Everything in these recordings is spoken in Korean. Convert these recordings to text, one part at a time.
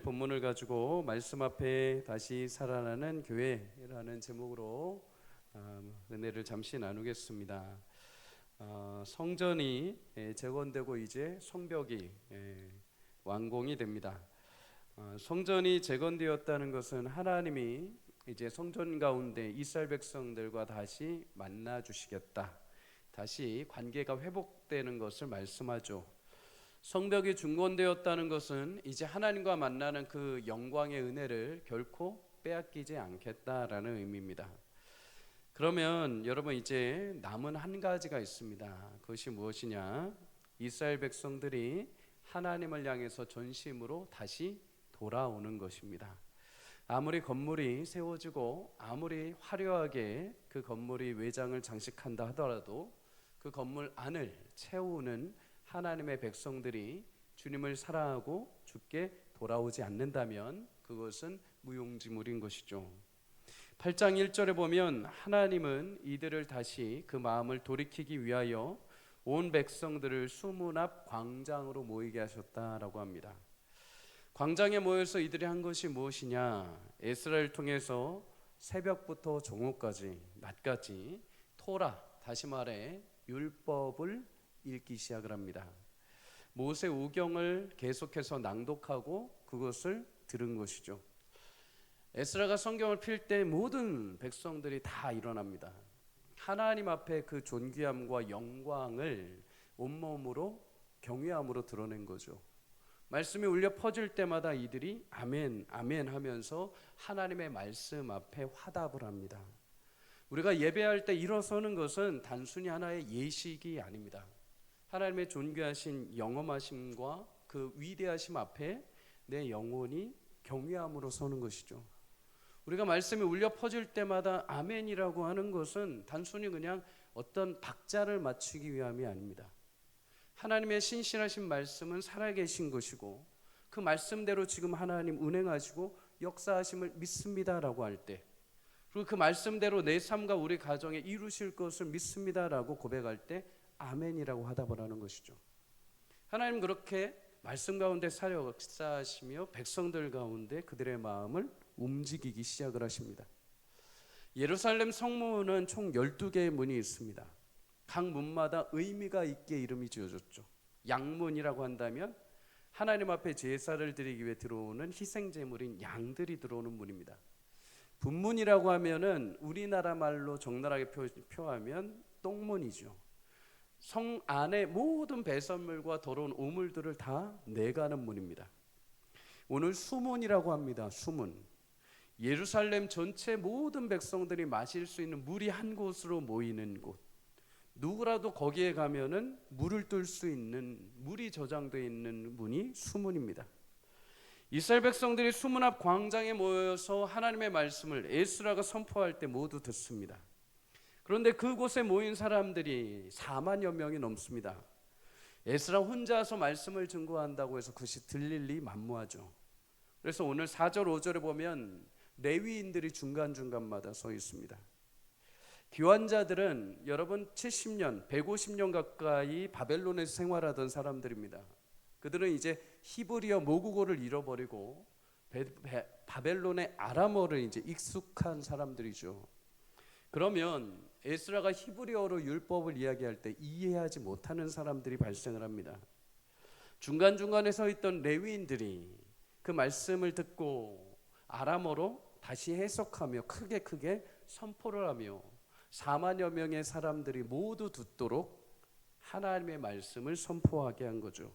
본문을 가지고 말씀 앞에 다시 살아나는 교회라는 제목으로 은혜를 잠시 나누겠습니다. 성전이 재건되고 이제 성벽이 완공이 됩니다. 성전이 재건되었다는 것은 하나님이 이제 성전 가운데 이스라엘 백성들과 다시 만나 주시겠다, 다시 관계가 회복되는 것을 말씀하죠. 성벽이 중건되었다는 것은 이제 하나님과 만나는 그 영광의 은혜를 결코 빼앗기지 않겠다라는 의미입니다. 그러면 여러분, 이제 남은 한 가지가 있습니다. 그것이 무엇이냐? 이스라엘 백성들이 하나님을 향해서 전심으로 다시 돌아오는 것입니다. 아무리 건물이 세워지고 아무리 화려하게 그 건물이 외장을 장식한다 하더라도 그 건물 안을 채우는 하나님의 백성들이 주님을 사랑하고 주께 돌아오지 않는다면 그것은 무용지물인 것이죠. 8장 1절에 보면 하나님은 이들을 다시 그 마음을 돌이키기 위하여 온 백성들을 수문 앞 광장으로 모이게 하셨다라고 합니다. 광장에 모여서 이들이 한 것이 무엇이냐? 에스라를 통해서 새벽부터 정오까지, 낮까지 토라, 다시 말해 율법을 읽기 시작을 합니다. 모세 우경을 계속해서 낭독하고 그것을 들은 것이죠. 에스라가 성경을 필 때 모든 백성들이 다 일어납니다. 하나님 앞에 그 존귀함과 영광을 온몸으로 경외함으로 드러낸 거죠. 말씀이 울려 퍼질 때마다 이들이 아멘 아멘 하면서 하나님의 말씀 앞에 화답을 합니다. 우리가 예배할 때 일어서는 것은 단순히 하나의 예식이 아닙니다. 하나님의 존귀하신 영험하심과 그 위대하심 앞에 내 영혼이 경외함으로 서는 것이죠. 우리가 말씀이 울려 퍼질 때마다 아멘이라고 하는 것은 단순히 그냥 어떤 박자를 맞추기 위함이 아닙니다. 하나님의 신실하신 말씀은 살아계신 것이고 그 말씀대로 지금 하나님 운행하시고 역사하심을 믿습니다라고 할 때, 그리고 그 말씀대로 내 삶과 우리 가정에 이루실 것을 믿습니다라고 고백할 때 아멘이라고 화답을 하는 것이죠. 하나님 그렇게 말씀 가운데 사려 역사하시며 백성들 가운데 그들의 마음을 움직이기 시작을 하십니다. 예루살렘 성문은 총 12개의 문이 있습니다. 각 문마다 의미가 있게 이름이 지어졌죠. 양문이라고 한다면 하나님 앞에 제사를 드리기 위해 들어오는 희생제물인 양들이 들어오는 문입니다. 분문이라고 하면은 우리나라 말로 적나라하게 표하면 똥문이죠. 성 안에 모든 배설물과 더러운 오물들을 다 내가는 문입니다. 오늘 수문이라고 합니다. 수문. 예루살렘 전체 모든 백성들이 마실 수 있는 물이 한 곳으로 모이는 곳. 누구라도 거기에 가면은 물을 뜰 수 있는, 물이 저장되어 있는 문이 수문입니다. 이스라엘 백성들이 수문 앞 광장에 모여서 하나님의 말씀을 에스라가 선포할 때 모두 듣습니다. 그런데 그곳에 모인 사람들이 4만여 명이 넘습니다. 에스라 혼자서 말씀을 증거한다고 해서 그것이 들릴 리 만무하죠. 그래서 오늘 4절 5절에 보면 레위인들이 중간중간마다 서 있습니다. 귀환자들은 여러분 70년, 150년 가까이 바벨론에서 생활하던 사람들입니다. 그들은 이제 히브리어 모국어를 잃어버리고 바벨론의 아람어를 이제 익숙한 사람들이죠. 그러면 에스라가 히브리어로 율법을 이야기할 때 이해하지 못하는 사람들이 발생을 합니다. 중간중간에 서 있던 레위인들이 그 말씀을 듣고 아람어로 다시 해석하며 크게 선포를 하며 4만여 명의 사람들이 모두 듣도록 하나님의 말씀을 선포하게 한 거죠.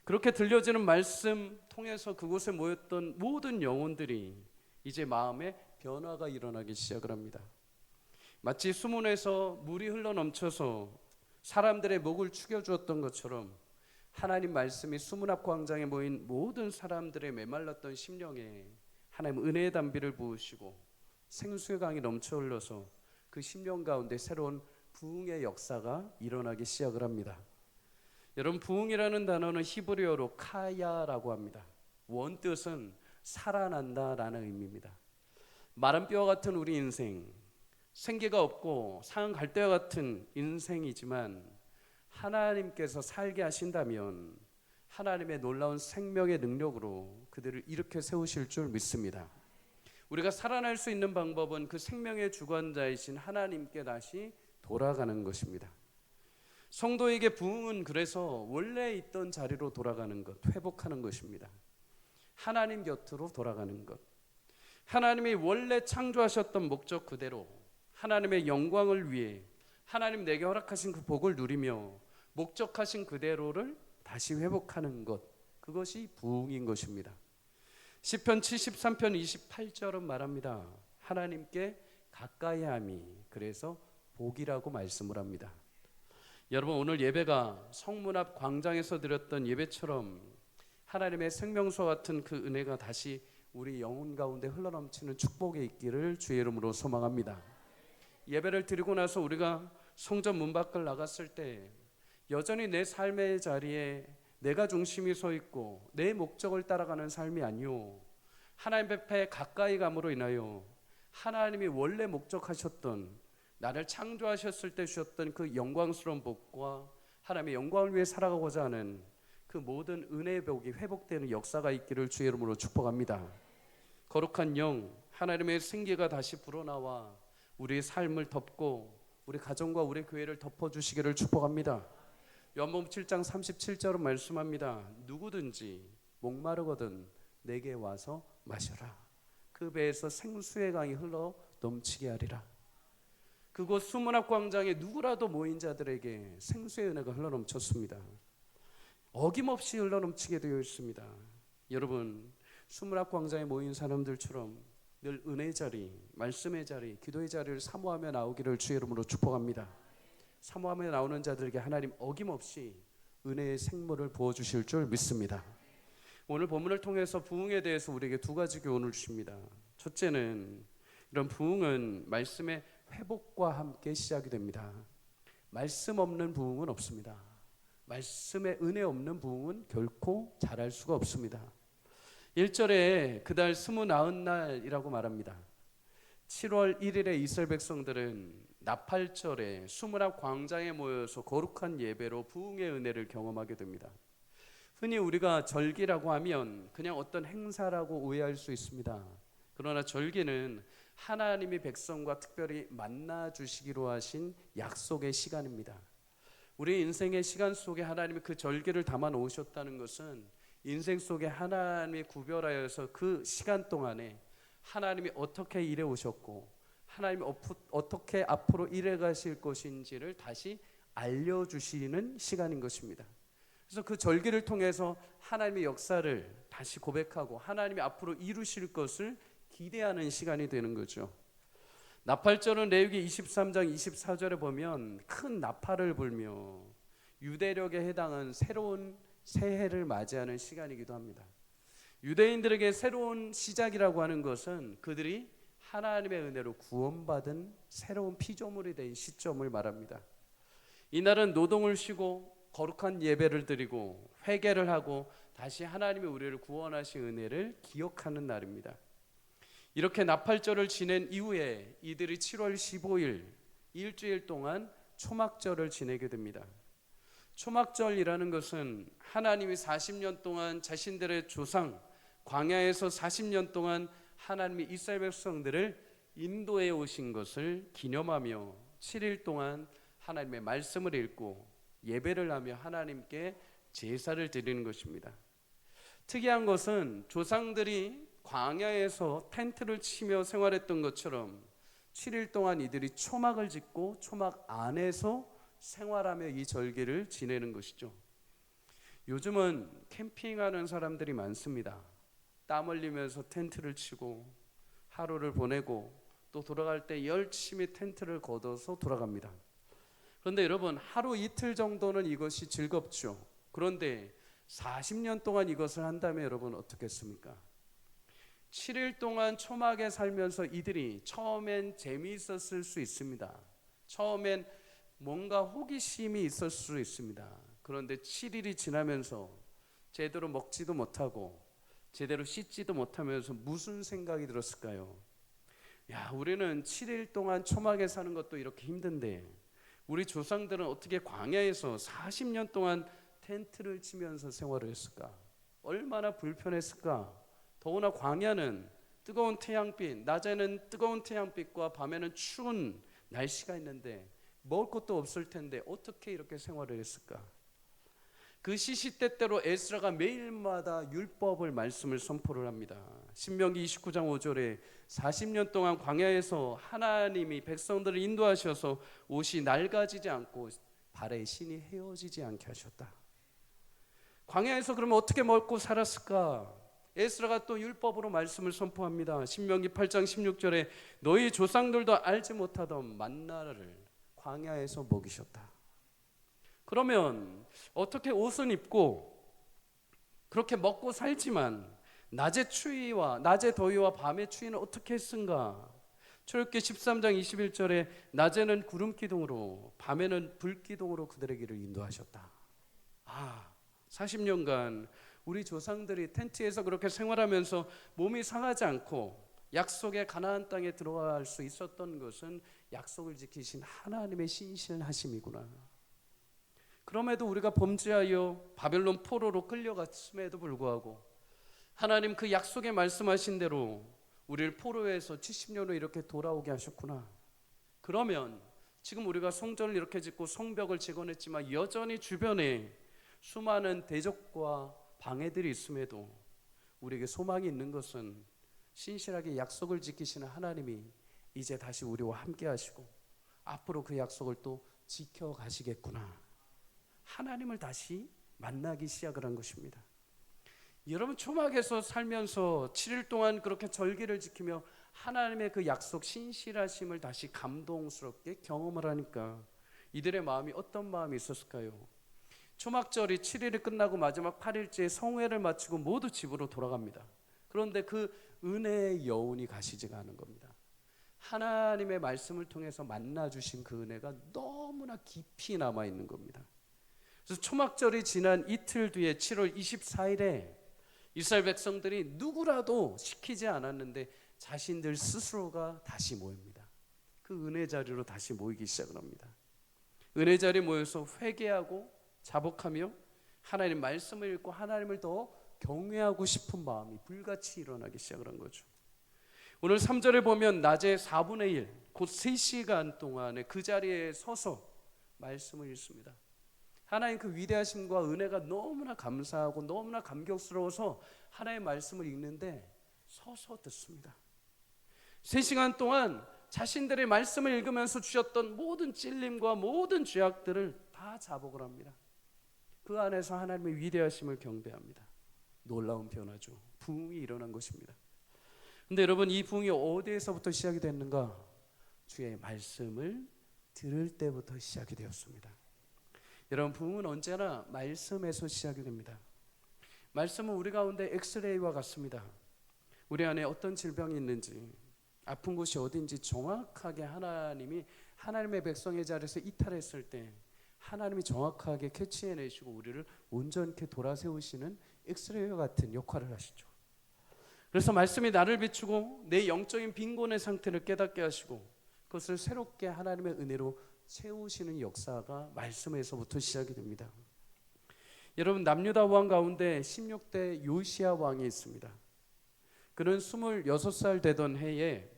그렇게 들려지는 말씀 통해서 그곳에 모였던 모든 영혼들이 이제 마음에 변화가 일어나기 시작을 합니다. 마치 수문에서 물이 흘러넘쳐서 사람들의 목을 축여주었던 것처럼 하나님 말씀이 수문 앞 광장에 모인 모든 사람들의 메말랐던 심령에 하나님 은혜의 담비를 부으시고 생수의 강이 넘쳐 흘러서 그 심령 가운데 새로운 부흥의 역사가 일어나기 시작을 합니다. 여러분, 부흥이라는 단어는 히브리어로 카야라고 합니다. 원뜻은 살아난다라는 의미입니다. 마른 뼈와 같은 우리 인생, 생기가 없고 상한 갈대와 같은 인생이지만 하나님께서 살게 하신다면 하나님의 놀라운 생명의 능력으로 그들을 일으켜 세우실 줄 믿습니다. 우리가 살아날 수 있는 방법은 그 생명의 주관자이신 하나님께 다시 돌아가는 것입니다. 성도에게 부흥은 그래서 원래 있던 자리로 돌아가는 것, 회복하는 것입니다. 하나님 곁으로 돌아가는 것, 하나님이 원래 창조하셨던 목적 그대로 하나님의 영광을 위해 하나님 내게 허락하신 그 복을 누리며 목적하신 그대로를 다시 회복하는 것, 그것이 부흥인 것입니다. 시편 73편 28절은 말합니다. 하나님께 가까이함이 그래서 복이라고 말씀을 합니다. 여러분, 오늘 예배가 성문 앞 광장에서 드렸던 예배처럼 하나님의 생명수와 같은 그 은혜가 다시 우리 영혼 가운데 흘러넘치는 축복이 있기를 주의 이름으로 소망합니다. 예배를 드리고 나서 우리가 성전 문 밖을 나갔을 때 여전히 내 삶의 자리에 내가 중심이 서 있고 내 목적을 따라가는 삶이 아니요, 하나님 앞에 가까이 감으로 인하여 하나님이 원래 목적하셨던, 나를 창조하셨을 때 주셨던 그 영광스러운 복과 하나님의 영광을 위해 살아가고자 하는 그 모든 은혜의 복이 회복되는 역사가 있기를 주의 이름으로 축복합니다. 거룩한 영, 하나님의 생기가 다시 불어나와 우리의 삶을 덮고 우리 가정과 우리 교회를 덮어주시기를 축복합니다. 요한복음 7장 37절은 말씀합니다. 누구든지 목마르거든 내게 와서 마셔라. 그 배에서 생수의 강이 흘러 넘치게 하리라. 그곳 수문 앞 광장에 누구라도 모인 자들에게 생수의 은혜가 흘러넘쳤습니다. 어김없이 흘러넘치게 되어 있습니다. 여러분, 수문 앞 광장에 모인 사람들처럼 늘 은혜의 자리, 말씀의 자리, 기도의 자리를 사모하며 나오기를 주의 이름으로 축복합니다. 사모하며 나오는 자들에게 하나님 어김없이 은혜의 생물을 부어주실 줄 믿습니다. 오늘 본문을 통해서 부흥에 대해서 우리에게 두 가지 교훈을 주십니다. 첫째는 이런 부흥은 말씀의 회복과 함께 시작이 됩니다. 말씀 없는 부흥은 없습니다. 말씀의 은혜 없는 부흥은 결코 자랄 수가 없습니다. 1절에 그달 29날이라고 말합니다. 7월 1일에 이스라엘 백성들은 나팔절에 수문 앞 광장에 모여서 거룩한 예배로 부흥의 은혜를 경험하게 됩니다. 흔히 우리가 절기라고 하면 그냥 어떤 행사라고 오해할 수 있습니다. 그러나 절기는 하나님이 백성과 특별히 만나 주시기로 하신 약속의 시간입니다. 우리 인생의 시간 속에 하나님이 그 절기를 담아 놓으셨다는 것은 인생 속에 하나님이 구별하여서 그 시간 동안에 하나님이 어떻게 일해 오셨고 하나님이 어떻게 앞으로 일해 가실 것인지를 다시 알려주시는 시간인 것입니다. 그래서 그 절기를 통해서 하나님의 역사를 다시 고백하고 하나님이 앞으로 이루실 것을 기대하는 시간이 되는 거죠. 나팔절은 레위기 23장 24절에 보면 큰 나팔을 불며 유대력에 해당한 새로운 새해를 맞이하는 시간이기도 합니다. 유대인들에게 새로운 시작이라고 하는 것은 그들이 하나님의 은혜로 구원받은 새로운 피조물이 된 시점을 말합니다. 이날은 노동을 쉬고 거룩한 예배를 드리고 회개를 하고 다시 하나님이 우리를 구원하신 은혜를 기억하는 날입니다. 이렇게 나팔절을 지낸 이후에 이들이 7월 15일 일주일 동안 초막절을 지내게 됩니다. 초막절이라는 것은 하나님이 40년 동안 자신들의 조상 광야에서 40년 동안 하나님이 이스라엘 백성들을 인도해 오신 것을 기념하며 7일 동안 하나님의 말씀을 읽고 예배를 하며 하나님께 제사를 드리는 것입니다. 특이한 것은 조상들이 광야에서 텐트를 치며 생활했던 것처럼 7일 동안 이들이 초막을 짓고 초막 안에서 생활하며 이 절기를 지내는 것이죠. 요즘은 캠핑하는 사람들이 많습니다. 땀 흘리면서 텐트를 치고 하루를 보내고 또 돌아갈 때 열심히 텐트를 걷어서 돌아갑니다. 그런데 여러분, 하루 이틀 정도는 이것이 즐겁죠. 그런데 40년 동안 이것을 한다면 여러분 어떻겠습니까? 7일 동안 초막에 살면서 이들이 처음엔 재미있었을 수 있습니다. 처음엔 뭔가 호기심이 있었을 수 있습니다. 그런데 7일이 지나면서 제대로 먹지도 못하고 제대로 씻지도 못하면서 무슨 생각이 들었을까요? 야, 우리는 7일 동안 초막에 사는 것도 이렇게 힘든데 우리 조상들은 어떻게 광야에서 40년 동안 텐트를 치면서 생활을 했을까? 얼마나 불편했을까? 더구나 광야는 뜨거운 태양빛, 낮에는 뜨거운 태양빛과 밤에는 추운 날씨가 있는데 먹을 것도 없을 텐데 어떻게 이렇게 생활을 했을까? 그 시시때때로 에스라가 매일마다 율법을 말씀을 선포를 합니다. 신명기 29장 5절에 40년 동안 광야에서 하나님이 백성들을 인도하셔서 옷이 낡아지지 않고 발에 신이 헤어지지 않게 하셨다. 광야에서 그러면 어떻게 먹고 살았을까? 에스라가 또 율법으로 말씀을 선포합니다. 신명기 8장 16절에 너희 조상들도 알지 못하던 만나를 광야에서 먹이셨다. 그러면 어떻게 옷은 입고 그렇게 먹고 살지만 낮의 추위와 낮의 더위와 밤의 추위는 어떻게 했은가? 출애굽기 13장 21절에 낮에는 구름 기둥으로 밤에는 불 기둥으로 그들의 길을 인도하셨다. 40년간 우리 조상들이 텐트에서 그렇게 생활하면서 몸이 상하지 않고 약속의 가나안 땅에 들어갈 수 있었던 것은 약속을 지키신 하나님의 신실하심이구나. 그럼에도 우리가 범죄하여 바벨론 포로로 끌려갔음에도 불구하고 하나님 그 약속에 말씀하신 대로 우리를 포로에서 70년 후 이렇게 돌아오게 하셨구나. 그러면 지금 우리가 성전을 이렇게 짓고 성벽을 재건했지만 여전히 주변에 수많은 대적과 방해들이 있음에도 우리에게 소망이 있는 것은 신실하게 약속을 지키시는 하나님이 이제 다시 우리와 함께 하시고 앞으로 그 약속을 또 지켜가시겠구나. 하나님을 다시 만나기 시작을 한 것입니다. 여러분 초막에서 살면서 7일 동안 그렇게 절기를 지키며 하나님의 그 약속 신실하심을 다시 감동스럽게 경험을 하니까 이들의 마음이 어떤 마음이 있었을까요? 초막절이 7일이 끝나고 마지막 8일째 성회를 마치고 모두 집으로 돌아갑니다. 그런데 그 은혜의 여운이 가시지가 않은 겁니다. 하나님의 말씀을 통해서 만나주신 그 은혜가 너무나 깊이 남아있는 겁니다. 그래서 초막절이 지난 이틀 뒤에 7월 24일에 이스라엘 백성들이 누구라도 시키지 않았는데 자신들 스스로가 다시 모입니다. 그 은혜 자리로 다시 모이기 시작을 합니다. 은혜 자리에 모여서 회개하고 자복하며 하나님 말씀을 읽고 하나님을 더 경외하고 싶은 마음이 불같이 일어나기 시작을 한 거죠. 오늘 3절에 보면 낮에 4분의 1, 곧 3시간 동안에 그 자리에 서서 말씀을 읽습니다. 하나님 그 위대하심과 은혜가 너무나 감사하고 너무나 감격스러워서 하나님의 말씀을 읽는데 서서 듣습니다. 3시간 동안 자신들의 말씀을 읽으면서 주셨던 모든 찔림과 모든 죄악들을 다 자복을 합니다. 그 안에서 하나님의 위대하심을 경배합니다. 놀라운 변화죠. 부흥이 일어난 것입니다. 근데 여러분 이 부흥이 어디에서부터 시작이 됐는가? 주의 말씀을 들을 때부터 시작이 되었습니다. 여러분 부흥은 언제나 말씀에서 시작이 됩니다. 말씀은 우리 가운데 엑스레이와 같습니다. 우리 안에 어떤 질병이 있는지 아픈 곳이 어딘지 정확하게 하나님이 하나님의 백성의 자리에서 이탈했을 때 하나님이 정확하게 캐치해내시고 우리를 온전케 돌아세우시는 엑스레이와 같은 역할을 하시죠. 그래서 말씀이 나를 비추고 내 영적인 빈곤의 상태를 깨닫게 하시고 그것을 새롭게 하나님의 은혜로 채우시는 역사가 말씀에서부터 시작이 됩니다. 여러분 남유다 왕 가운데 16대 요시야 왕이 있습니다. 그는 26살 되던 해에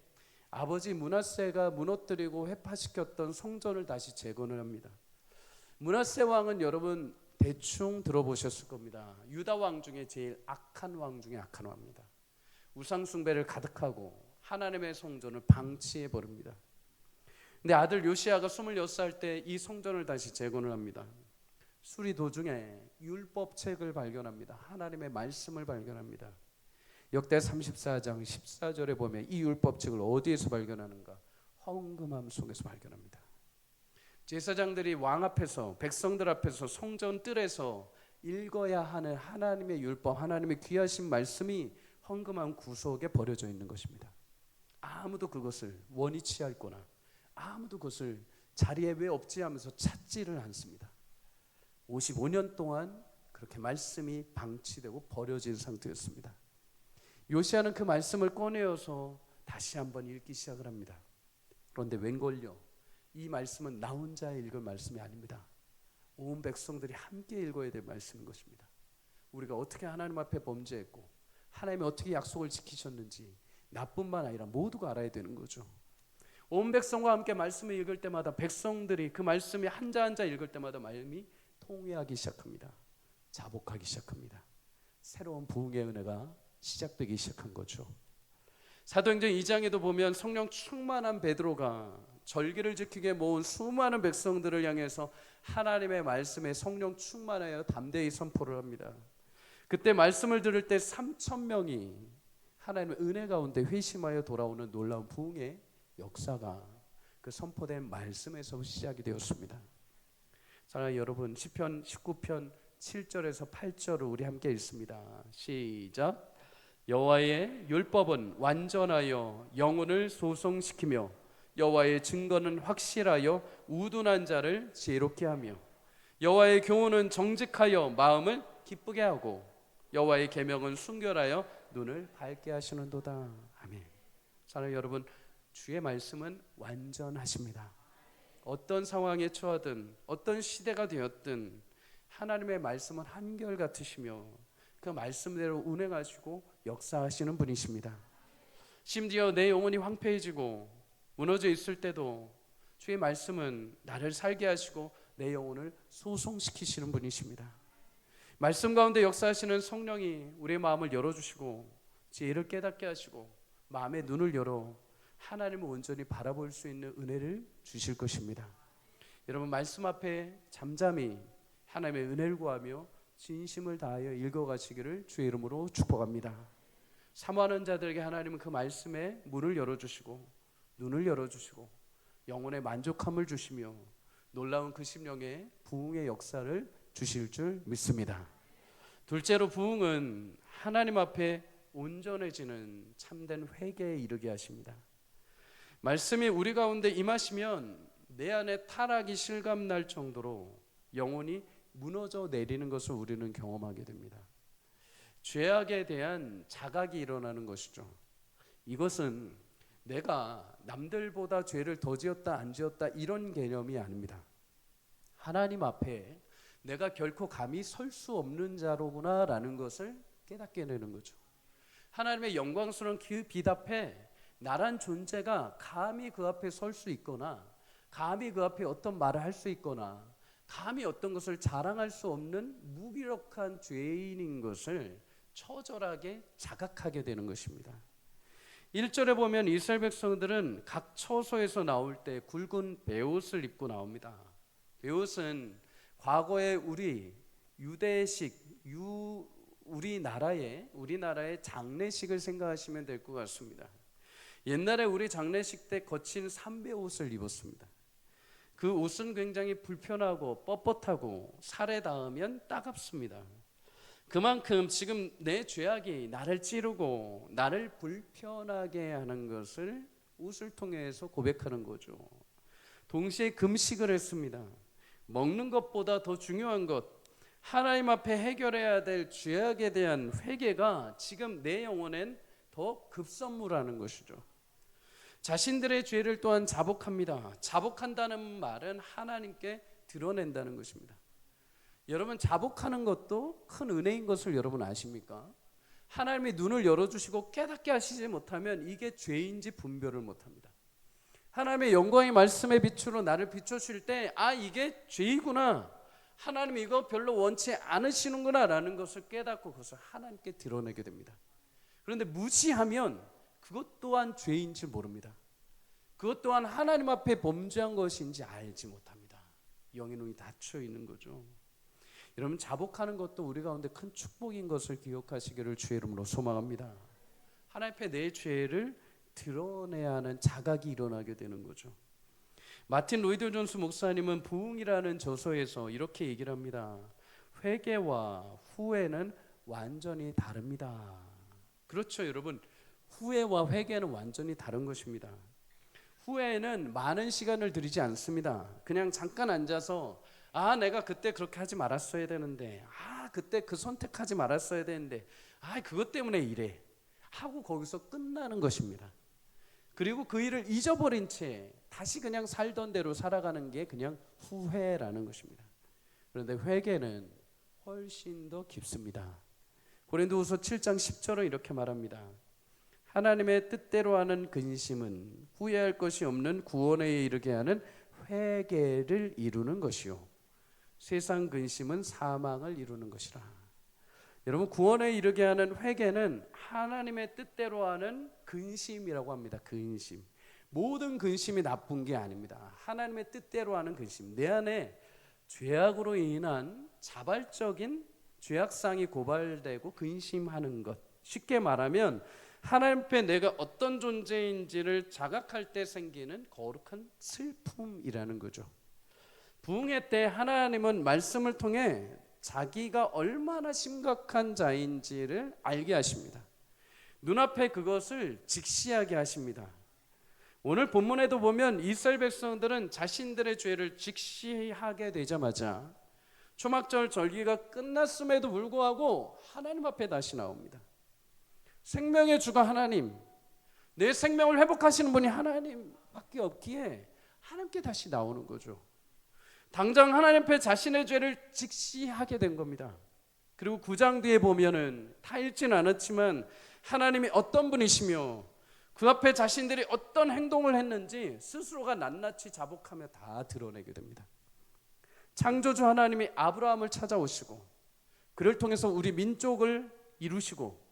아버지 므낫세가 무너뜨리고 회파시켰던 성전을 다시 재건을 합니다. 므낫세 왕은 여러분 대충 들어보셨을 겁니다. 유다 왕 중에 제일 악한 왕 중에 악한 왕입니다. 우상 숭배를 가득하고 하나님의 성전을 방치해 버립니다. 근데 아들 요시야가 26살 때 이 성전을 다시 재건을 합니다. 수리 도중에 율법책을 발견합니다. 하나님의 말씀을 발견합니다. 역대 34장 14절에 보면 이 율법책을 어디에서 발견하는가? 헌금함 속에서 발견합니다. 제사장들이 왕 앞에서 백성들 앞에서 성전 뜰에서 읽어야 하는 하나님의 율법, 하나님의 귀하신 말씀이 헌금함 구석에 버려져 있는 것입니다. 아무도 그것을 원위치 않거나 아무도 그것을 자리에 왜 없지 하면서 찾지를 않습니다. 55년 동안 그렇게 말씀이 방치되고 버려진 상태였습니다. 요시야는 그 말씀을 꺼내어서 다시 한번 읽기 시작을 합니다. 그런데 웬걸요? 이 말씀은 나 혼자 읽을 말씀이 아닙니다. 온 백성들이 함께 읽어야 될 말씀인 것입니다. 우리가 어떻게 하나님 앞에 범죄했고 하나님이 어떻게 약속을 지키셨는지 나뿐만 아니라 모두가 알아야 되는 거죠. 온 백성과 함께 말씀을 읽을 때마다 백성들이 그 말씀이 한자 한자 읽을 때마다 마음이 통회하기 시작합니다. 자복하기 시작합니다. 새로운 부흥의 은혜가 시작되기 시작한 거죠. 사도행전 2장에도 보면 성령 충만한 베드로가 절기를 지키게 모은 수많은 백성들을 향해서 하나님의 말씀에 성령 충만하여 담대히 선포를 합니다. 그때 말씀을 들을 때 3,000명이 하나님의 은혜 가운데 회심하여 돌아오는 놀라운 부흥의 역사가 그 선포된 말씀에서 시작이 되었습니다. 사랑하는 여러분, 시편 19편 7절에서 8절을 우리 함께 읽습니다. 시작. 여호와의 율법은 완전하여 영혼을 소성시키며 여호와의 증거는 확실하여 우둔한 자를 지혜롭게 하며 여호와의 교훈은 정직하여 마음을 기쁘게 하고 여호와의 계명은 순결하여 눈을 밝게 하시는도다. 아멘. 사랑하는 여러분, 주의 말씀은 완전하십니다. 어떤 상황에 처하든 어떤 시대가 되었든 하나님의 말씀은 한결같으시며 그 말씀대로 운행하시고 역사하시는 분이십니다. 심지어 내 영혼이 황폐해지고 무너져 있을 때도 주의 말씀은 나를 살게 하시고 내 영혼을 소송시키시는 분이십니다. 말씀 가운데 역사하시는 성령이 우리의 마음을 열어주시고 지혜를 깨닫게 하시고 마음의 눈을 열어 하나님을 온전히 바라볼 수 있는 은혜를 주실 것입니다. 여러분, 말씀 앞에 잠잠히 하나님의 은혜를 구하며 진심을 다하여 읽어가시기를 주의 이름으로 축복합니다. 사모하는 자들에게 하나님은 그 말씀에 문을 열어주시고 눈을 열어주시고 영혼의 만족함을 주시며 놀라운 그 심령의 부흥의 역사를 주실 줄 믿습니다. 둘째로, 부흥은 하나님 앞에 온전해지는 참된 회개에 이르게 하십니다. 말씀이 우리 가운데 임하시면 내 안에 타락이 실감날 정도로 영혼이 무너져 내리는 것을 우리는 경험하게 됩니다. 죄악에 대한 자각이 일어나는 것이죠. 이것은 내가 남들보다 죄를 더 지었다 안 지었다 이런 개념이 아닙니다. 하나님 앞에 내가 결코 감히 설 수 없는 자로구나 라는 것을 깨닫게 되는 거죠. 하나님의 영광스러운 그 빛 앞에 나란 존재가 감히 그 앞에 설 수 있거나 감히 그 앞에 어떤 말을 할 수 있거나 감히 어떤 것을 자랑할 수 없는 무기력한 죄인인 것을 처절하게 자각하게 되는 것입니다. 1절에 보면 이스라엘 백성들은 각 처소에서 나올 때 굵은 베옷을 입고 나옵니다. 베옷은 과거의 우리 유대식 우리나라의 장례식을 생각하시면 될 것 같습니다. 옛날에 우리 장례식 때 거친 삼베옷을 입었습니다. 그 옷은 굉장히 불편하고 뻣뻣하고 살에 닿으면 따갑습니다. 그만큼 지금 내 죄악이 나를 찌르고 나를 불편하게 하는 것을 옷을 통해서 고백하는 거죠. 동시에 금식을 했습니다. 먹는 것보다 더 중요한 것, 하나님 앞에 해결해야 될 죄악에 대한 회개가 지금 내 영혼엔 더 급선무라는 것이죠. 자신들의 죄를 또한 자복합니다. 자복한다는 말은 하나님께 드러낸다는 것입니다. 여러분, 자복하는 것도 큰 은혜인 것을 여러분 아십니까? 하나님이 눈을 열어주시고 깨닫게 하시지 못하면 이게 죄인지 분별을 못합니다. 하나님의 영광의 말씀의 빛으로 나를 비춰주실 때 이게 죄이구나, 하나님이 이거 별로 원치 않으시는구나 라는 것을 깨닫고 그것을 하나님께 드러내게 됩니다. 그런데 무시하면 그것 또한 죄인지 모릅니다. 그것 또한 하나님 앞에 범죄한 것인지 알지 못합니다. 영의 눈이 닫혀 있는 거죠. 여러분, 자복하는 것도 우리 가운데 큰 축복인 것을 기억하시기를 주의 이름으로 소망합니다. 하나님 앞에 내 죄를 드러내야 하는 자각이 일어나게 되는 거죠. 마틴 로이드 존스 목사님은 부흥이라는 저서에서 이렇게 얘기를 합니다. 회개와 후회는 완전히 다릅니다. 그렇죠, 여러분. 후회와 회개는 완전히 다른 것입니다. 후회는 많은 시간을 들이지 않습니다. 그냥 잠깐 앉아서 내가 그때 그렇게 하지 말았어야 되는데, 그때 그 선택하지 말았어야 되는데, 그것 때문에 이래 하고 거기서 끝나는 것입니다. 그리고 그 일을 잊어버린 채 다시 그냥 살던 대로 살아가는 게 그냥 후회라는 것입니다. 그런데 회개는 훨씬 더 깊습니다. 고린도후서 7장 10절은 이렇게 말합니다. 하나님의 뜻대로 하는 근심은 후회할 것이 없는 구원에 이르게 하는 회개를 이루는 것이요 세상 근심은 사망을 이루는 것이라. 여러분, 구원에 이르게 하는 회개는 하나님의 뜻대로 하는 근심이라고 합니다. 근심. 모든 근심이 나쁜 게 아닙니다. 하나님의 뜻대로 하는 근심. 내 안에 죄악으로 인한 자발적인 죄악상이 고발되고 근심하는 것. 쉽게 말하면 하나님 앞에 내가 어떤 존재인지를 자각할 때 생기는 거룩한 슬픔이라는 거죠. 부흥회 때 하나님은 말씀을 통해 자기가 얼마나 심각한 자인지를 알게 하십니다. 눈앞에 그것을 직시하게 하십니다. 오늘 본문에도 보면 이스라엘 백성들은 자신들의 죄를 직시하게 되자마자 초막절 절기가 끝났음에도 불구하고 하나님 앞에 다시 나옵니다. 생명의 주가 하나님, 내 생명을 회복하시는 분이 하나님밖에 없기에 하나님께 다시 나오는 거죠. 당장 하나님 앞에 자신의 죄를 직시하게 된 겁니다. 그리고 9장 뒤에 보면은 다 읽지는 않았지만 하나님이 어떤 분이시며 그 앞에 자신들이 어떤 행동을 했는지 스스로가 낱낱이 자복하며 다 드러내게 됩니다. 창조주 하나님이 아브라함을 찾아오시고 그를 통해서 우리 민족을 이루시고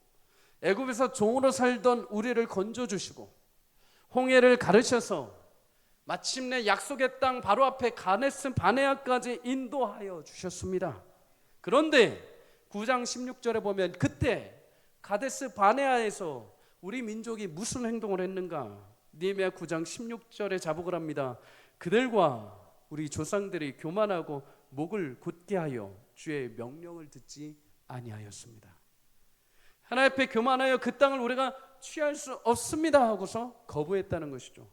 애굽에서 종으로 살던 우리를 건져주시고 홍해를 가르셔서 마침내 약속의 땅 바로 앞에 가데스 바네아까지 인도하여 주셨습니다. 그런데 9장 16절에 보면 그때 가데스 바네아에서 우리 민족이 무슨 행동을 했는가? 느헤미야 9장 16절에 자복을 합니다. 그들과 우리 조상들이 교만하고 목을 곧게 하여 주의 명령을 듣지 아니하였습니다. 하나님 앞에 교만하여 그 땅을 우리가 취할 수 없습니다 하고서 거부했다는 것이죠.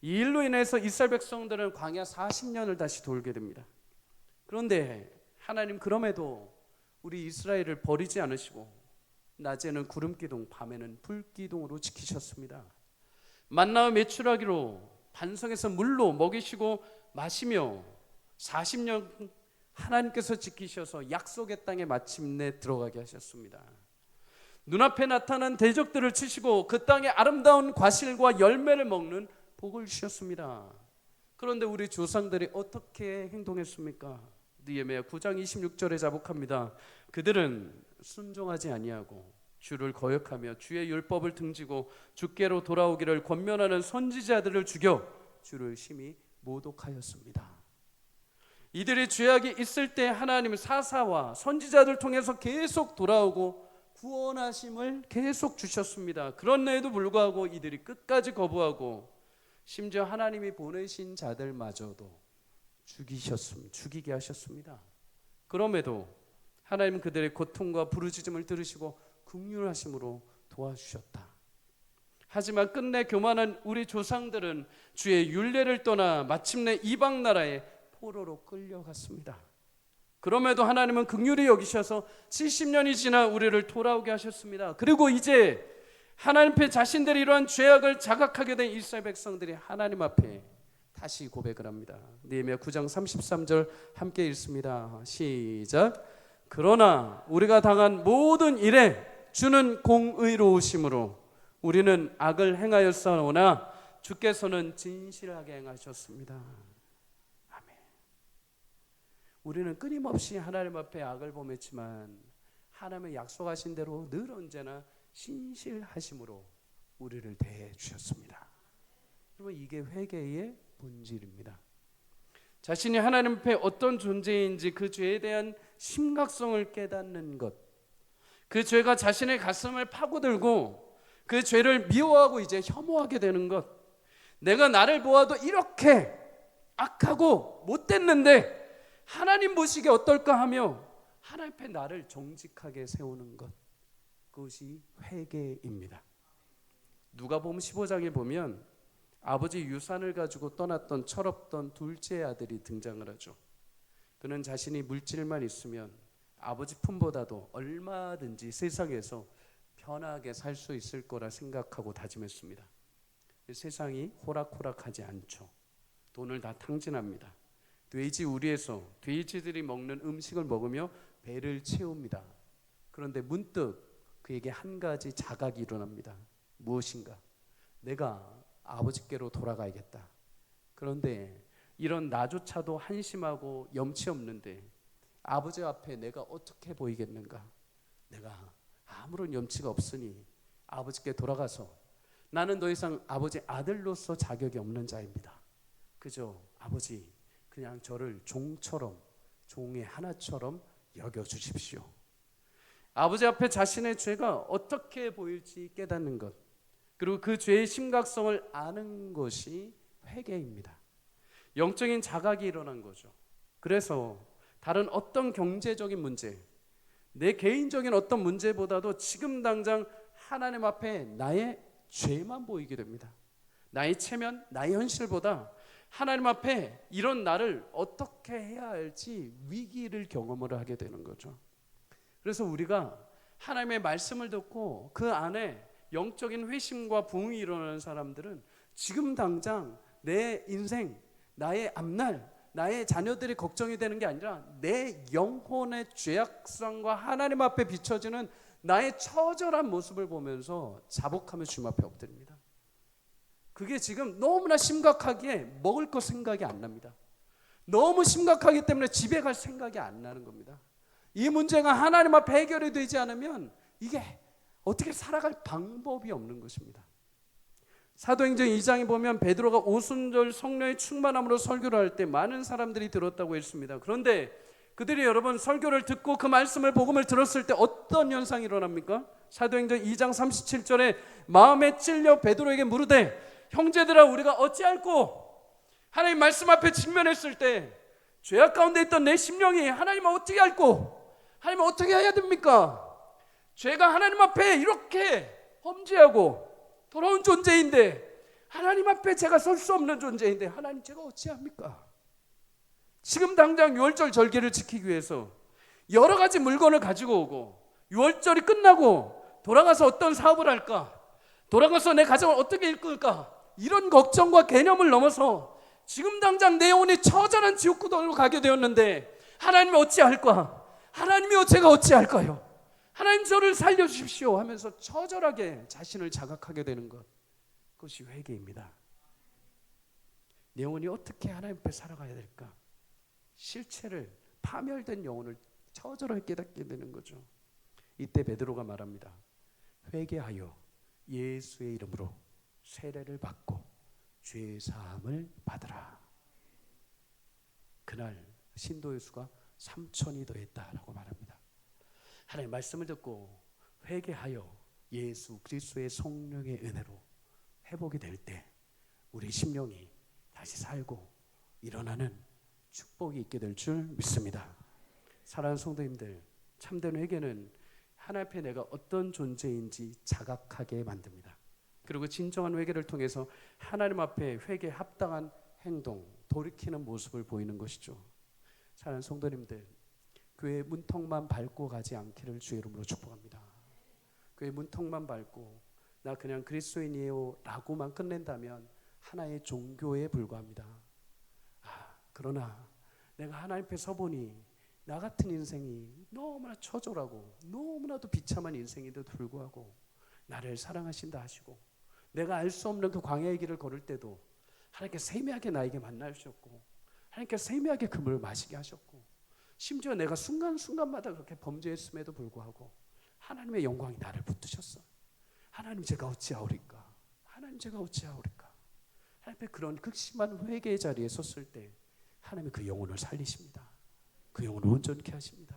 이 일로 인해서 이스라엘 백성들은 광야 40년을 다시 돌게 됩니다. 그런데 하나님 그럼에도 우리 이스라엘을 버리지 않으시고 낮에는 구름기둥, 밤에는 불기둥으로 지키셨습니다. 만나와 메추라기로 반성해서 물로 먹이시고 마시며 40년 하나님께서 지키셔서 약속의 땅에 마침내 들어가게 하셨습니다. 눈앞에 나타난 대적들을 치시고 그 땅의 아름다운 과실과 열매를 먹는 복을 주셨습니다. 그런데 우리 조상들이 어떻게 행동했습니까? 느헤미야 9장 26절에 자복합니다. 그들은 순종하지 아니하고 주를 거역하며 주의 율법을 등지고 주께로 돌아오기를 권면하는 선지자들을 죽여 주를 심히 모독하였습니다. 이들이 죄악이 있을 때 하나님은 사사와 선지자들 통해서 계속 돌아오고 구원하심을 계속 주셨습니다. 그런데도 불구하고 이들이 끝까지 거부하고 심지어 하나님이 보내신 자들마저도 죽이게 하셨습니다. 그럼에도 하나님은 그들의 고통과 부르짖음을 들으시고 긍휼하심으로 도와주셨다. 하지만 끝내 교만한 우리 조상들은 주의 율례를 떠나 마침내 이방 나라에 포로로 끌려갔습니다. 그럼에도 하나님은 긍휼히 여기셔서 70년이 지나 우리를 돌아오게 하셨습니다. 그리고 이제 하나님 앞에 자신들이 이러한 죄악을 자각하게 된 이스라엘 백성들이 하나님 앞에 다시 고백을 합니다. 느헤미야 9장 33절 함께 읽습니다. 시작. 그러나 우리가 당한 모든 일에 주는 공의로우심으로 우리는 악을 행하였사오나 주께서는 진실하게 행하셨습니다. 아멘. 우리는 끊임없이 하나님 앞에 악을 범했지만 하나님의 약속하신 대로 늘 언제나 신실하심으로 우리를 대해 주셨습니다. 여러분, 이게 회개의 본질입니다. 자신이 하나님 앞에 어떤 존재인지 그 죄에 대한 심각성을 깨닫는 것, 그 죄가 자신의 가슴을 파고들고 그 죄를 미워하고 이제 혐오하게 되는 것, 내가 나를 보아도 이렇게 악하고 못됐는데 하나님 보시기에 어떨까 하며 하나님 앞에 나를 정직하게 세우는 것, 그것이 회개입니다. 누가복음 15장에 보면 아버지 유산을 가지고 떠났던 철없던 둘째 아들이 등장을 하죠. 그는 자신이 물질만 있으면 아버지 품보다도 얼마든지 세상에서 편하게 살 수 있을 거라 생각하고 다짐했습니다. 세상이 호락호락하지 않죠. 돈을 다 탕진합니다. 돼지 우리에서 돼지들이 먹는 음식을 먹으며 배를 채웁니다. 그런데 문득 그에게 한 가지 자각이 일어납니다. 무엇인가? 내가 아버지께로 돌아가야겠다. 그런데 이런 나조차도 한심하고 염치 없는데 아버지 앞에 내가 어떻게 보이겠는가? 내가 아무런 염치가 없으니 아버지께 돌아가서 나는 더 이상 아버지 아들로서 자격이 없는 자입니다. 그저 아버지 그냥 저를 종처럼, 종의 하나처럼 여겨주십시오. 아버지 앞에 자신의 죄가 어떻게 보일지 깨닫는 것, 그리고 그 죄의 심각성을 아는 것이 회개입니다. 영적인 자각이 일어난 거죠. 그래서 다른 어떤 경제적인 문제, 내 개인적인 어떤 문제보다도 지금 당장 하나님 앞에 나의 죄만 보이게 됩니다. 나의 체면, 나의 현실보다 하나님 앞에 이런 나를 어떻게 해야 할지 위기를 경험을 하게 되는 거죠. 그래서 우리가 하나님의 말씀을 듣고 그 안에 영적인 회심과 부흥이 일어나는 사람들은 지금 당장 내 인생, 나의 앞날, 나의 자녀들이 걱정이 되는 게 아니라 내 영혼의 죄악성과 하나님 앞에 비춰지는 나의 처절한 모습을 보면서 자복하며 주님 앞에 엎드립니다. 그게 지금 너무나 심각하기에 먹을 거 생각이 안 납니다. 너무 심각하기 때문에 집에 갈 생각이 안 나는 겁니다. 이 문제가 하나님 앞에 해결이 되지 않으면 이게 어떻게 살아갈 방법이 없는 것입니다. 사도행전 2장에 보면 베드로가 오순절 성령의 충만함으로 설교를 할 때 많은 사람들이 들었다고 했습니다. 그런데 그들이 여러분 설교를 듣고 그 말씀을 복음을 들었을 때 어떤 현상이 일어납니까? 사도행전 2장 37절에 마음에 찔려 베드로에게 물으되 형제들아 우리가 어찌할꼬? 하나님 말씀 앞에 직면했을 때 죄악 가운데 있던 내 심령이 하나님 어떻게 할꼬? 하나님 어떻게 해야 됩니까? 죄가 하나님 앞에 이렇게 험지하고 더러운 존재인데 하나님 앞에 제가 설 수 없는 존재인데 하나님 제가 어찌합니까? 지금 당장 유월절 절기를 지키기 위해서 여러 가지 물건을 가지고 오고 유월절이 끝나고 돌아가서 어떤 사업을 할까? 돌아가서 내 가정을 어떻게 이끌까? 이런 걱정과 개념을 넘어서 지금 당장 내 영혼이 처절한 지옥구덩이로 가게 되었는데 하나님이 어찌할까? 하나님이여 제가 어찌할까요? 하나님 저를 살려주십시오 하면서 처절하게 자신을 자각하게 되는 것, 그것이 회개입니다. 내 영혼이 어떻게 하나님 앞에 살아가야 될까? 실체를, 파멸된 영혼을 처절하게 깨닫게 되는 거죠. 이때 베드로가 말합니다. 회개하여 예수의 이름으로 세례를 받고 죄 사함을 받으라. 그날 신도의 수가 3,000이 더했다라고 말합니다. 하나님 말씀을 듣고 회개하여 예수 그리스도의 성령의 은혜로 회복이 될 때 우리 심령이 다시 살고 일어나는 축복이 있게 될 줄 믿습니다. 사랑하는 성도님들, 참된 회개는 하나님 앞에 내가 어떤 존재인지 자각하게 만듭니다. 그리고 진정한 회개를 통해서 하나님 앞에 회개에 합당한 행동, 돌이키는 모습을 보이는 것이죠. 사랑하는 성도님들, 교회 문턱만 밟고 가지 않기를 주의 이름으로 축복합니다. 교회 문턱만 밟고 나 그냥 그리스도인이에요 라고만 끝낸다면 하나의 종교에 불과합니다. 그러나 내가 하나님 앞에 서보니 나 같은 인생이 너무나 처절하고 너무나도 비참한 인생인데도 불구하고 나를 사랑하신다 하시고 내가 알 수 없는 그 광야의 길을 걸을 때도 하나님께 세미하게 나에게 만나주셨고 하나님께 세미하게 금을 마시게 하셨고 심지어 내가 순간순간마다 그렇게 범죄했음에도 불구하고 하나님의 영광이 나를 붙드셨어. 하나님 제가 어찌하오리까? 하나님 제가 어찌하오리까? 하나님의 그런 극심한 회개의 자리에 섰을 때 하나님이 그 영혼을 살리십니다. 그 영혼을 온전케 하십니다.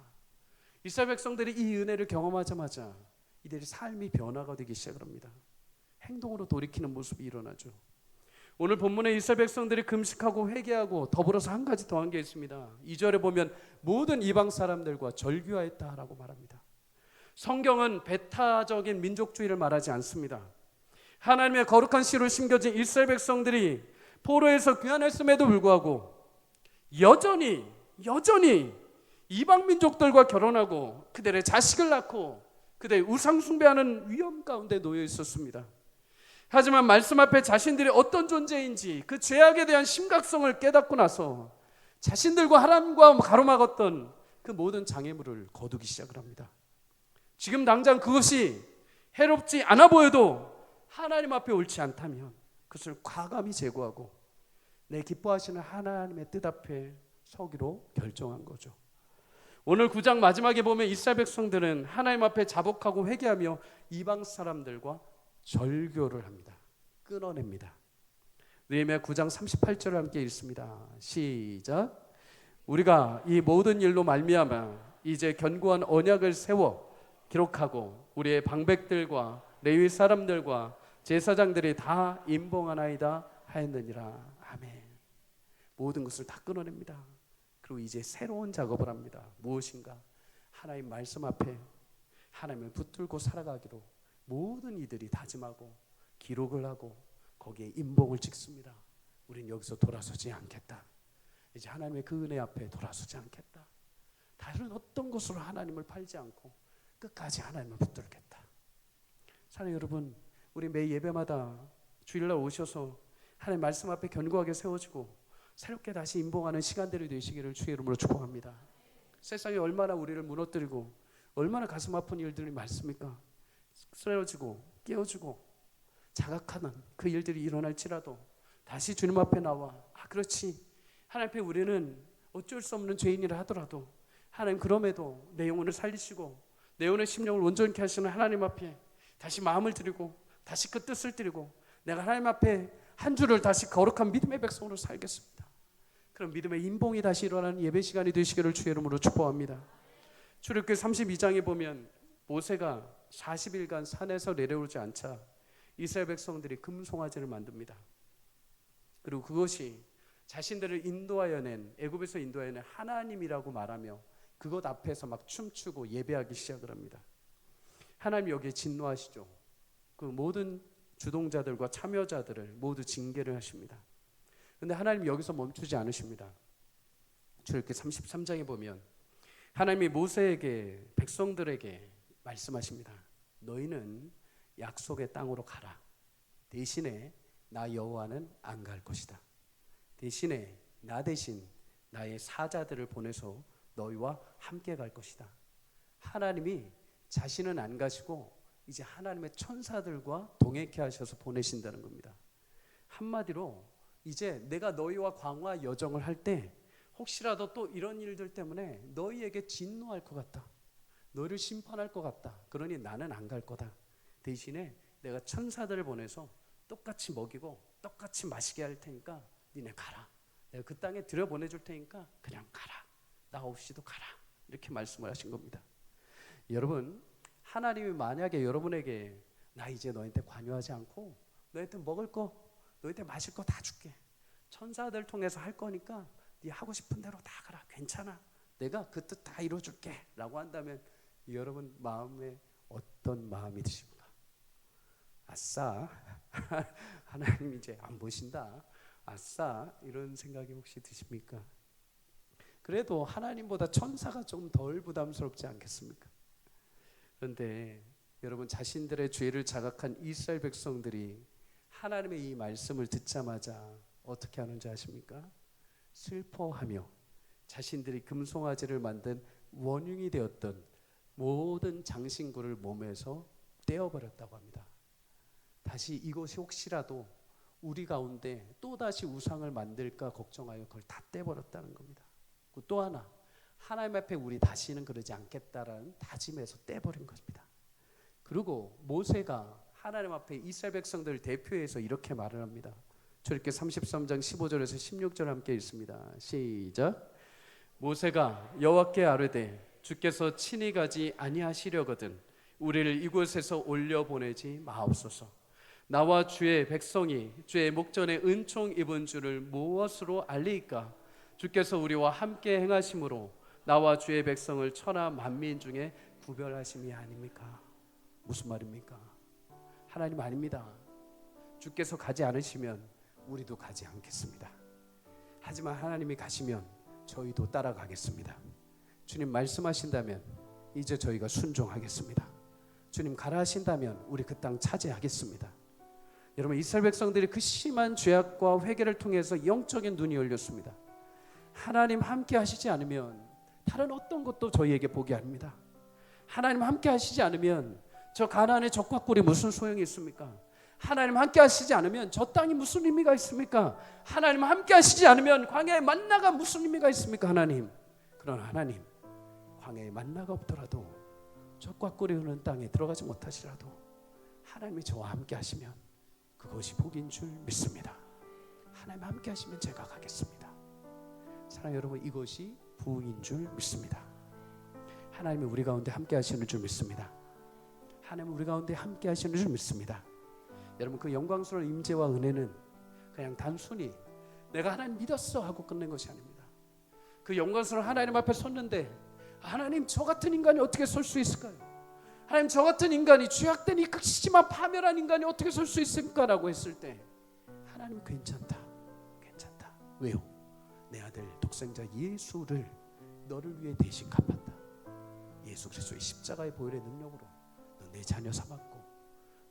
이스라엘 백성들이 이 은혜를 경험하자마자 이들의 삶이 변화가 되기 시작을 합니다. 행동으로 돌이키는 모습이 일어나죠. 오늘 본문에 이스라엘 백성들이 금식하고 회개하고 더불어서 한 가지 더한 게 있습니다. 2절에 보면 모든 이방 사람들과 절규하였다라고 말합니다. 성경은 배타적인 민족주의를 말하지 않습니다. 하나님의 거룩한 씨로 심겨진 이스라엘 백성들이 포로에서 귀환했음에도 불구하고 여전히 이방 민족들과 결혼하고 그들의 자식을 낳고 그들의 우상 숭배하는 위험 가운데 놓여 있었습니다. 하지만 말씀 앞에 자신들이 어떤 존재인지 그 죄악에 대한 심각성을 깨닫고 나서 자신들과 하나님과 가로막았던 그 모든 장애물을 거두기 시작을 합니다. 지금 당장 그것이 해롭지 않아 보여도 하나님 앞에 옳지 않다면 그것을 과감히 제거하고 내 기뻐하시는 하나님의 뜻 앞에 서기로 결정한 거죠. 오늘 9장 마지막에 보면 이스라엘 백성들은 하나님 앞에 자복하고 회개하며 이방 사람들과 절교를 합니다. 끊어냅니다. 느헤미야 9장 38절을 함께 읽습니다. 시작. 우리가 이 모든 일로 말미암아 이제 견고한 언약을 세워 기록하고 우리의 방백들과 레위 사람들과 제사장들이 다 임봉하나이다 하였느니라. 아멘. 모든 것을 다 끊어냅니다. 그리고 이제 새로운 작업을 합니다. 무엇인가? 하나님 말씀 앞에 하나님을 붙들고 살아가기로 모든 이들이 다짐하고 기록을 하고 거기에 임봉을 찍습니다. 우린 여기서 돌아서지 않겠다. 이제 하나님의 그 은혜 앞에 돌아서지 않겠다. 다른 어떤 것으로 하나님을 팔지 않고 끝까지 하나님을 붙들겠다. 사랑하는 여러분, 우리 매 예배마다 주일날 오셔서 하나님 말씀 앞에 견고하게 세워지고 새롭게 다시 임봉하는 시간들이 되시기를 주의 이름으로 축복합니다. 세상이 얼마나 우리를 무너뜨리고 얼마나 가슴 아픈 일들이 많습니까? 쓰러지고 깨어지고 자각하는 그 일들이 일어날지라도 다시 주님 앞에 나와 그렇지, 하나님 앞에 우리는 어쩔 수 없는 죄인이라 하더라도 하나님 그럼에도 내 영혼을 살리시고 내 영혼의 심령을 온전케 하시는 하나님 앞에 다시 마음을 드리고 다시 그 뜻을 드리고 내가 하나님 앞에 한 주를 다시 거룩한 믿음의 백성으로 살겠습니다. 그런 믿음의 인봉이 다시 일어나는 예배 시간이 되시기를 주의 이름으로 축복합니다. 출애굽기 32장에 보면 모세가 40일간 산에서 내려오지 않자 이스라엘 백성들이 금송아지를 만듭니다. 그리고 그것이 자신들을 인도하여 낸, 애굽에서 인도하여 낸 하나님이라고 말하며 그것 앞에서 막 춤추고 예배하기 시작을 합니다. 하나님이 여기에 진노하시죠. 그 모든 주동자들과 참여자들을 모두 징계를 하십니다. 그런데 하나님이 여기서 멈추지 않으십니다. 출애굽기 33장에 보면 하나님이 모세에게, 백성들에게 말씀하십니다. 너희는 약속의 땅으로 가라. 대신에 나 여호와는 안 갈 것이다. 대신에 나 대신 나의 사자들을 보내서 너희와 함께 갈 것이다. 하나님이 자신은 안 가시고 이제 하나님의 천사들과 동행케 하셔서 보내신다는 겁니다. 한마디로 이제 내가 너희와 광화 여정을 할 때 혹시라도 또 이런 일들 때문에 너희에게 진노할 것 같다. 너희를 심판할 것 같다. 그러니 나는 안 갈 거다. 대신에 내가 천사들을 보내서 똑같이 먹이고 똑같이 마시게 할 테니까 니네 가라. 내가 그 땅에 들여보내줄 테니까 그냥 가라. 나 없이도 가라. 이렇게 말씀을 하신 겁니다. 여러분, 하나님이 만약에 여러분에게 나 이제 너한테 관여하지 않고 너한테 먹을 거, 너한테 마실 거 다 줄게. 천사들 통해서 할 거니까 네 하고 싶은 대로 다 가라. 괜찮아. 내가 그 뜻 다 이루어줄게. 라고 한다면 여러분 마음에 어떤 마음이 드십니까? 아싸, 하나님 이제 안 보신다. 아싸, 이런 생각이 혹시 드십니까? 그래도 하나님보다 천사가 좀 덜 부담스럽지 않겠습니까? 그런데 여러분, 자신들의 죄를 자각한 이스라엘 백성들이 하나님의 이 말씀을 듣자마자 어떻게 하는지 아십니까? 슬퍼하며 자신들이 금송아지를 만든 원흉이 되었던 모든 장신구를 몸에서 떼어버렸다고 합니다. 다시 이것이 혹시라도 우리 가운데 또다시 우상을 만들까 걱정하여 그걸 다 떼버렸다는 겁니다. 또 하나, 하나님 앞에 우리 다시는 그러지 않겠다라는 다짐에서 떼버린 것입니다. 그리고 모세가 하나님 앞에 이스라엘 백성들을 대표해서 이렇게 말을 합니다. 출애굽기 33장 15절에서 16절 함께 읽습니다. 시작. 모세가 여호와께 아뢰되 주께서 친히 가지 아니하시려거든 우리를 이곳에서 올려보내지 마옵소서. 나와 주의 백성이 주의 목전에 은총 입은 줄을 무엇으로 알리이까? 주께서 우리와 함께 행하심으로 나와 주의 백성을 천하 만민 중에 구별하심이 아닙니까? 무슨 말입니까? 하나님 아닙니다. 주께서 가지 않으시면 우리도 가지 않겠습니다. 하지만 하나님이 가시면 저희도 따라가겠습니다. 주님 말씀하신다면 이제 저희가 순종하겠습니다. 주님 가라 하신다면 우리 그 땅 차지하겠습니다. 여러분, 이스라엘 백성들이 그 심한 죄악과 회개를 통해서 영적인 눈이 열렸습니다. 하나님 함께 하시지 않으면 다른 어떤 것도 저희에게 보게 합니다. 하나님 함께 하시지 않으면 저 가나안의 적과 꿀이 무슨 소용이 있습니까? 하나님 함께 하시지 않으면 저 땅이 무슨 의미가 있습니까? 하나님 함께 하시지 않으면 광야의 만나가 무슨 의미가 있습니까? 하나님, 그러나 하나님, 광야의 만나가 없더라도 적과 꿀이 흐르는 땅에 들어가지 못하시라도 하나님이 저와 함께 하시면 그것이 복인 줄 믿습니다. 하나님 함께 하시면 제가 가겠습니다. 사랑하는 여러분, 이것이 부흥인 줄 믿습니다. 하나님이 우리 가운데 함께 하시는 줄 믿습니다. 하나님은 우리 가운데 함께 하시는 줄 믿습니다. 여러분, 그 영광스러운 임재와 은혜는 그냥 단순히 내가 하나님 믿었어 하고 끝낸 것이 아닙니다. 그 영광스러운 하나님 앞에 섰는데 하나님, 저 같은 인간이 어떻게 설 수 있을까요? 하나님, 저 같은 인간이 죄악된 이 극심한 파멸한 인간이 어떻게 설 수 있을까? 라고 했을 때 하나님, 괜찮다, 괜찮다. 왜요? 내 아들 독생자 예수를 너를 위해 대신 갚았다. 예수 그리스도의 십자가의 보혈의 능력으로 너 내 자녀 삼았고,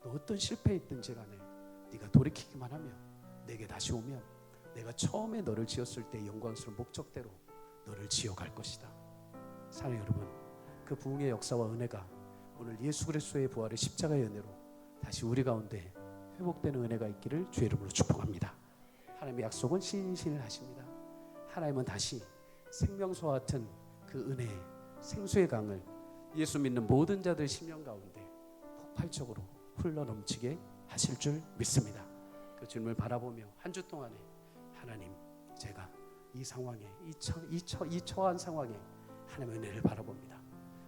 너 어떤 실패에 있든지 간에 네가 돌이키기만 하면, 내게 다시 오면 내가 처음에 너를 지었을 때 영광스러운 목적대로 너를 지어갈 것이다. 사랑하는 여러분, 그 부흥의 역사와 은혜가 오늘 예수 그리스도의 부활의 십자가의 은혜로 다시 우리 가운데 회복되는 은혜가 있기를 주의 이름으로 축복합니다. 하나님의 약속은 신실을 하십니다. 하나님은 다시 생명수와 같은 그 은혜의 생수의 강을 예수 믿는 모든 자들 심령 가운데 폭발적으로 흘러넘치게 하실 줄 믿습니다. 그 주님을 바라보며 한 주 동안에 하나님, 제가 이 상황에, 이 처한 상황에 하나님의 은혜를 바라봅니다.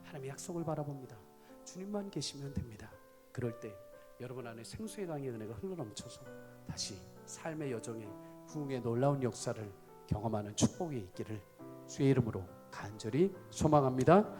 하나님의 약속을 바라봅니다. 주님만 계시면 됩니다. 그럴 때 여러분 안에 생수의 강의 은혜가 흘러넘쳐서 다시 삶의 여정에 부흥의 놀라운 역사를 경험하는 축복이 있기를 주의 이름으로 간절히 소망합니다.